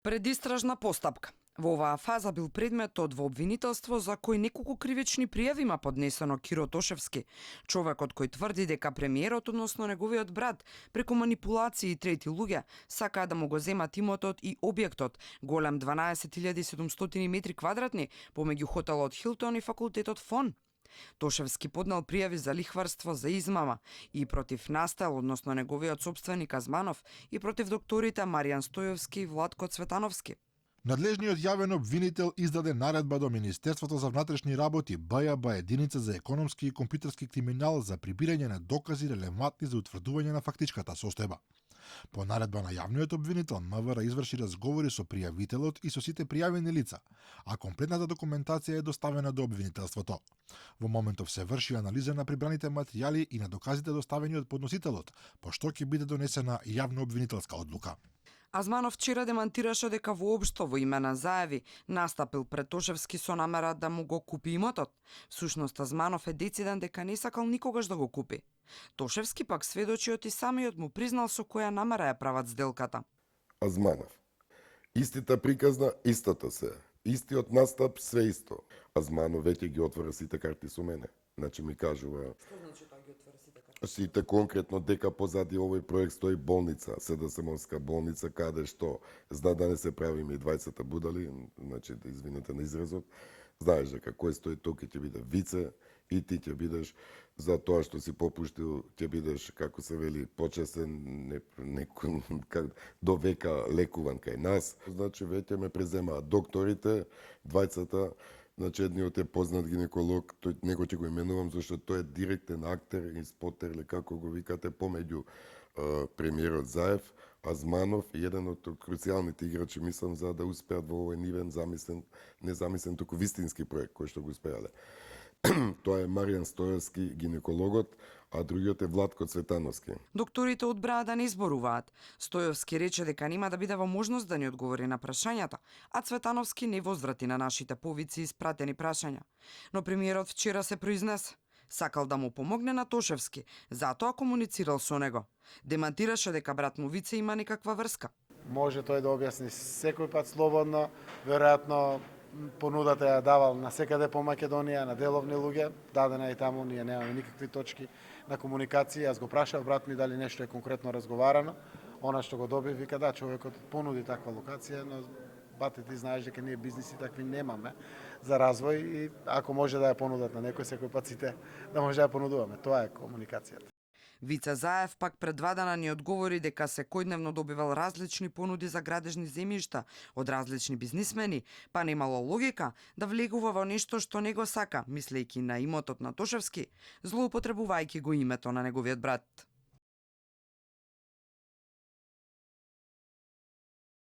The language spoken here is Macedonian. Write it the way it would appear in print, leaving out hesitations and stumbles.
Предистражна постапка. Во оваа фаза бил предметот во обвинителство за кој неколку кривични пријави има поднесено Киро Тошевски, човекот кој тврди дека премиерот, односно неговиот брат, преку манипулации и трети луѓе, сакаа да му го земат имотот и објектот, голем 12.700 метри квадратни, помеѓу хотелот Хилтон и факултетот ФОН. Тошевски поднел пријави за лихварство, за измама и против Настел, односно неговиот сопственик Азманов, и против докторите Маријан Стојовски и Владко Цветановски. Надлежниот јавен обвинител издаде наредба до Министерството за внатрешни работи, БЈБ, единица за економски и компјутерски криминал, за прибирање на докази релевантни за утврдување на фактичката состојба. По наредба на јавниот обвинител, МВР изврши разговори со пријавителот и со сите пријавени лица, а комплетната документација е доставена до обвинителството. Во моментов се врши анализа на прибраните материјали и на доказите доставени од подносителот, по што ќе биде донесена јавно обвинителска одлука. Азманов вчера демантираше дека воопшто во име на заеви настапил пред Тошевски со намера да му го купи имотот. Всушност Азманов е дециден дека не сакал никогаш да го купи. Тошевски пак сведочиот и самиот му признал со која намера ја прават сделката. Азманов. Истата приказна, истата се. Истиот настап, све исто. Азманов веќе ги отвора сите карти со мене. Значи ми кажува... Што значи тоа ги отвора сите карти? Сите конкретно дека позади овој проект стои болница, СДСМовска болница, каде што зна да не се правиме и двајцата будали, значи да извинете на изразот, знаеш дека кој стои тук ќе биде вице и ти ќе бидеш за тоа што си попуштил, ќе бидеш, како се вели, почесен, до века лекуван кај нас. Значи веќе ме преземаат докторите, двајцата. Значи, едниот е познат гинеколог, тој него ќе го именувам, зашто тој е директен актер и спотер, или како го викате, помеѓу премиерот Заев, Азманов и еден од круцијалните играчи, мислам, за да успеат во овој нивен замислен, не замислен, туку вистински проект кој што го успеале. Тоа е Маријан Стојовски, гинекологот, а другиот е Владко Цветановски. Докторите одбраа да не зборуваат. Стојовски рече дека нема да биде во можност да ни одговори на прашањата, а Цветановски не возврати на нашите повици испратени прашања. Но премиерот вчера се произнесе. Сакал да му помогне на Тошевски, затоа комуницирал со него. Демантираше дека брат му Вице има некаква врска. Може тој да објасни секој пат слободно, веројатно понудата ја давал на секаде по Македонија, на деловни луѓе, дадена и таму, ние немаме никакви точки на комуникација. Јас го прашав брат ми дали нешто е конкретно разговарано. Она што го доби, вика да, човекот понуди таква локација, но бате ти знаеш дека ние бизниси такви немаме за развој и ако може да ја понудат на некој, секој пат сите да може да ја понудуваме. Тоа е комуникацијата. Вице Заев пак пред 2 дана ни одговори дека секојдневно добивал различни понуди за градежни земјишта од различни бизнисмени, па немало логика да влегува во нешто што не го сака, мислејќи на имотот на Тошевски, злоупотребувајќи го името на неговиот брат.